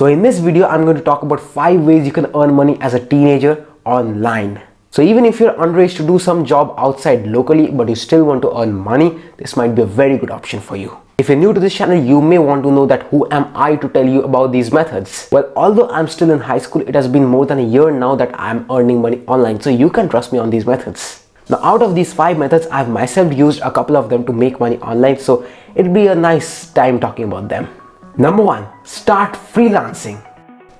So in this video, I'm going to talk about 5 ways you can earn money as a teenager online. So even if you're underage to do some job outside locally, but you still want to earn money, this might be a very good option for you. If you're new to this channel, you may want to know that who am I to tell you about these methods. Well, although I'm still in high school, it has been more than a year now that I'm earning money online, so you can trust me on these methods. Now, out of these 5 methods, I've myself used a couple of them to make money online, so it'll be a nice time talking about them. Number 1, start freelancing.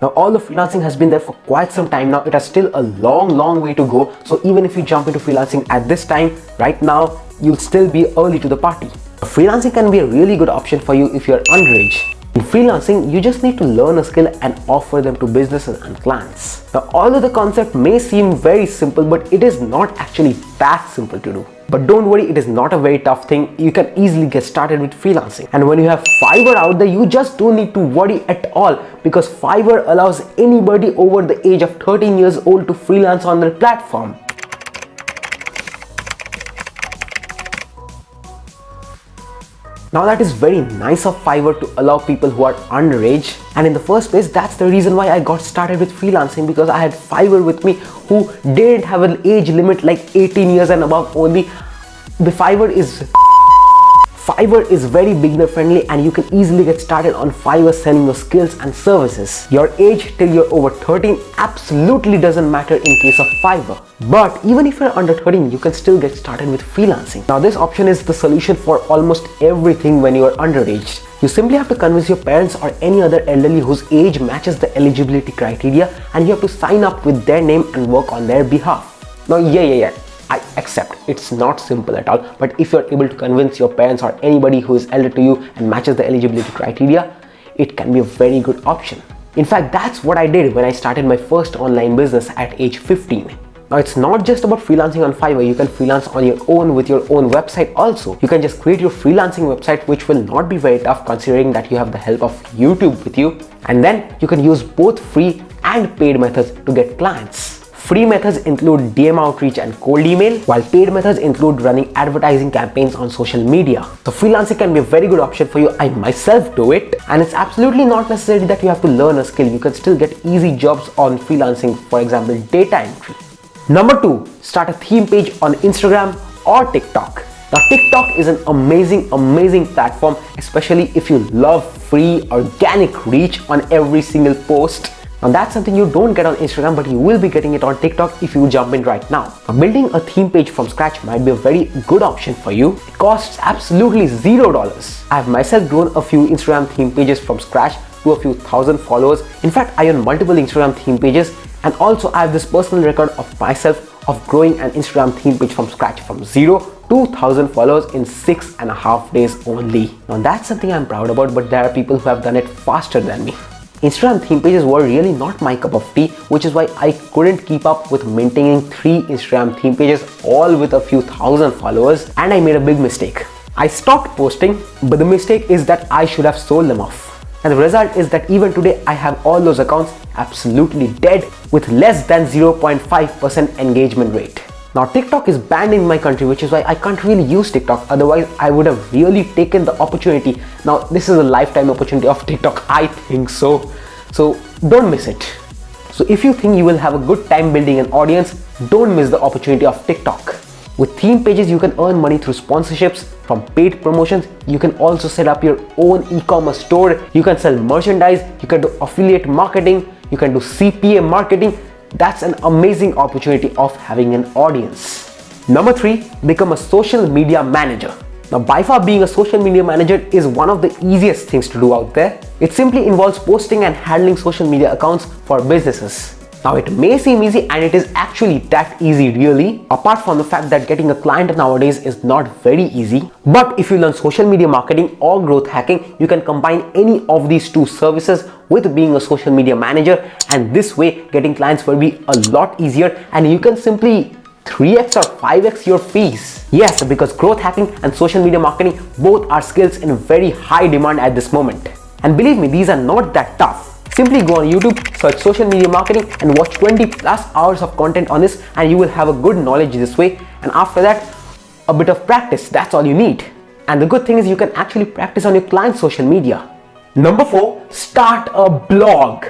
Now, although freelancing has been there for quite some time now, it has still a long way to go. So even if you jump into freelancing at this time, right now, you'll still be early to the party. Freelancing can be a really good option for you if you're underage. In freelancing, you just need to learn a skill and offer them to businesses and clients. Now, although the concept may seem very simple, but it is not actually that simple to do. But don't worry, it is not a very tough thing. You can easily get started with freelancing. And when you have Fiverr out there, you just don't need to worry at all, because Fiverr allows anybody over the age of 13 years old to freelance on their platform. Now that is very nice of Fiverr to allow people who are underage, and in the first place that's the reason why I got started with freelancing, because I had Fiverr with me who didn't have an age limit like 18 years and above only. The Fiverr is very beginner friendly, and you can easily get started on Fiverr selling your skills and services. Your age till you're over 13 absolutely doesn't matter in case of Fiverr. But even if you're under 13, you can still get started with freelancing. Now this option is the solution for almost everything when you are underage. You simply have to convince your parents or any other elderly whose age matches the eligibility criteria, and you have to sign up with their name and work on their behalf. Now I accept it's not simple at all, but if you're able to convince your parents or anybody who is elder to you and matches the eligibility criteria, it can be a very good option. In fact, that's what I did when I started my first online business at age 15. Now it's not just about freelancing on Fiverr. You can freelance on your own with your own website also. You can just create your freelancing website, which will not be very tough considering that you have the help of YouTube with you. And then you can use both free and paid methods to get clients. Free methods include DM outreach and cold email, while paid methods include running advertising campaigns on social media. So freelancing can be a very good option for you. I myself do it, and it's absolutely not necessary that you have to learn a skill. You can still get easy jobs on freelancing, for example, data entry. Number 2, start a theme page on Instagram or TikTok. Now TikTok is an amazing platform, especially if you love free organic reach on every single post. Now that's something you don't get on Instagram, but you will be getting it on TikTok if you jump in right now. Now building a theme page from scratch might be a very good option for you. It costs absolutely $0. I have myself grown a few Instagram theme pages from scratch to a few thousand followers. In fact, I own multiple Instagram theme pages, and also I have this personal record of myself of growing an Instagram theme page from scratch from 0 to 1,000 followers in 6.5 days only. Now that's something I'm proud about, but there are people who have done it faster than me. Instagram theme pages were really not my cup of tea, which is why I couldn't keep up with maintaining 3 Instagram theme pages, all with a few thousand followers, and I made a big mistake. I stopped posting, but the mistake is that I should have sold them off. And the result is that even today I have all those accounts absolutely dead with less than 0.5% engagement rate. Now TikTok is banned in my country, which is why I can't really use TikTok. Otherwise, I would have really taken the opportunity. Now this is a lifetime opportunity of TikTok, I think so. So don't miss it. So if you think you will have a good time building an audience, don't miss the opportunity of TikTok. With theme pages, you can earn money through sponsorships, from paid promotions. You can also set up your own e-commerce store. You can sell merchandise. You can do affiliate marketing. You can do CPA marketing. That's an amazing opportunity of having an audience. Number 3, become a social media manager. Now by far, being a social media manager is one of the easiest things to do out there. It simply involves posting and handling social media accounts for businesses. Now it may seem easy, and it is actually that easy really, apart from the fact that getting a client nowadays is not very easy. But if you learn social media marketing or growth hacking, you can combine any of these 2 services with being a social media manager, and this way getting clients will be a lot easier, and you can simply 3x or 5x your fees. Yes, because growth hacking and social media marketing both are skills in very high demand at this moment. And believe me, these are not that tough. Simply go on YouTube, search social media marketing, and watch 20+ hours of content on this, and you will have a good knowledge this way. And after that, a bit of practice, that's all you need. And the good thing is you can actually practice on your client's social media. Number 4, start a blog.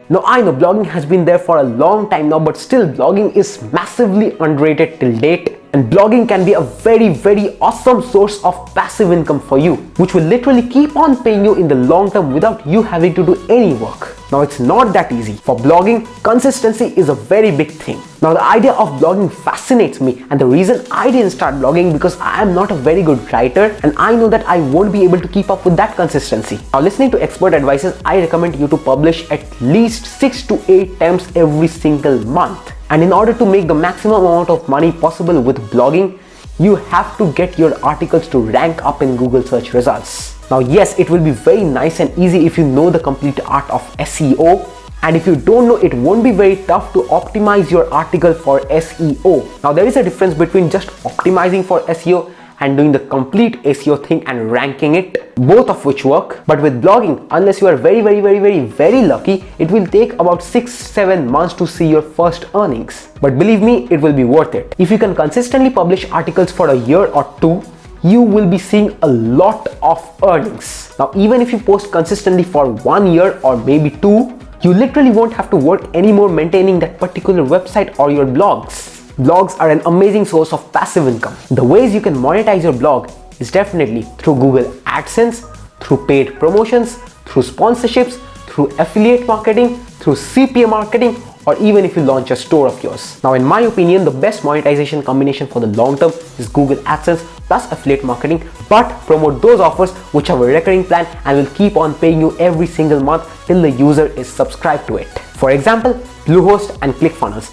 Now I know blogging has been there for a long time now, but still blogging is massively underrated till date. And blogging can be a very awesome source of passive income for you, which will literally keep on paying you in the long term without you having to do any work. Now it's not that easy. For blogging, consistency is a very big thing. Now the idea of blogging fascinates me, and the reason I didn't start blogging because I am not a very good writer and I know that I won't be able to keep up with that consistency. Now listening to expert advices, I recommend you to publish at least 6 to 8 times every single month. And in order to make the maximum amount of money possible with blogging, you have to get your articles to rank up in Google search results. Now yes, it will be very nice and easy if you know the complete art of SEO, and if you don't know, it won't be very tough to optimize your article for SEO. Now there is a difference between just optimizing for SEO and doing the complete SEO thing and ranking it, both of which work. But with blogging, unless you are very lucky, it will take about 6-7 months to see your first earnings. But believe me, it will be worth it. If you can consistently publish articles for a year or 2, you will be seeing a lot of earnings. Now even if you post consistently for 1 year or maybe 2, you literally won't have to work anymore maintaining that particular website or your blogs. Blogs are an amazing source of passive income. The ways you can monetize your blog is definitely through Google AdSense, through paid promotions, through sponsorships, through affiliate marketing, through CPA marketing, or even if you launch a store of yours. Now in my opinion, the best monetization combination for the long term is Google AdSense plus affiliate marketing, but promote those offers which have a recurring plan and will keep on paying you every single month till the user is subscribed to it. For example, Bluehost and ClickFunnels.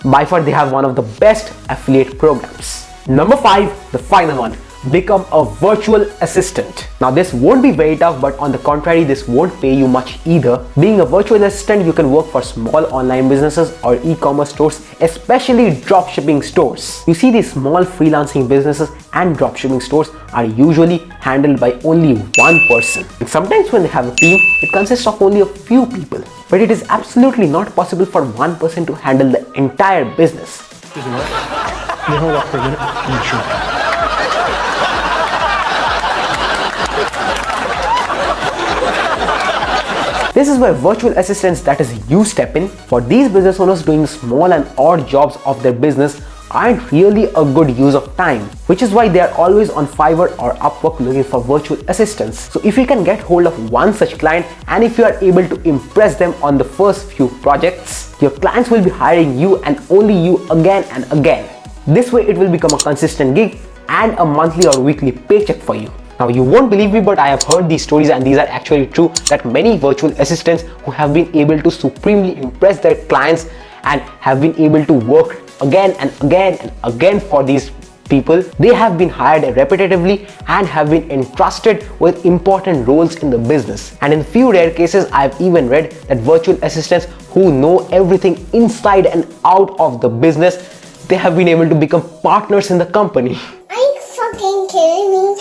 By far, they have one of the best affiliate programs. Number 5, the final one, become a virtual assistant. Now this won't be very tough, but on the contrary, this won't pay you much either. Being a virtual assistant, you can work for small online businesses or e-commerce stores, especially dropshipping stores. You see, these small freelancing businesses and dropshipping stores are usually handled by only one person. And sometimes when they have a team, it consists of only a few people. But it is absolutely not possible for one person to handle the entire business. Excuse me, what? Can you hold up for a minute? Sure. This is where virtual assistants, that is you, step in. For these business owners, doing small and odd jobs of their business aren't really a good use of time, which is why they are always on Fiverr or Upwork looking for virtual assistants. So if you can get hold of one such client, and if you are able to impress them on the first few projects, your clients will be hiring you and only you again and again. This way it will become a consistent gig and a monthly or weekly paycheck for you. Now you won't believe me, but I have heard these stories and these are actually true, that many virtual assistants who have been able to supremely impress their clients and have been able to work again and again and again for these people, they have been hired repetitively and have been entrusted with important roles in the business. And in few rare cases, I have even read that virtual assistants who know everything inside and out of the business, they have been able to become partners in the company. Are you fucking kidding me?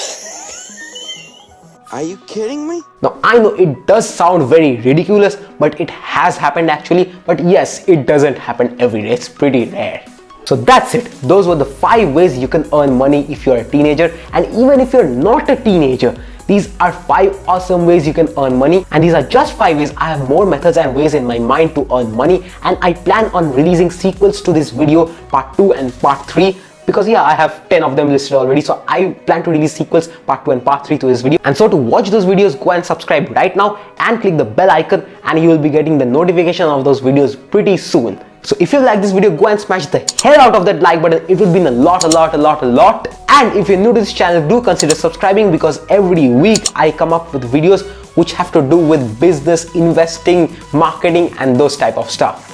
Are you kidding me? Now I know it does sound very ridiculous, but it has happened actually. But yes, it doesn't happen every day. It's pretty rare. So that's it. Those were the 5 ways you can earn money if you're a teenager. And even if you're not a teenager, these are 5 awesome ways you can earn money. And these are just 5 ways. I have more methods and ways in my mind to earn money. And I plan on releasing sequels to this video, part 2 and part 3. Because yeah, I have 10 of them listed already, so I plan to release sequels part 2 and part 3 to this video. And so to watch those videos, go and subscribe right now and click the bell icon, and you will be getting the notification of those videos pretty soon. So if you like this video, go and smash the hell out of that like button. It would mean a lot. And if you're new to this channel, do consider subscribing, because every week I come up with videos which have to do with business, investing, marketing and those type of stuff.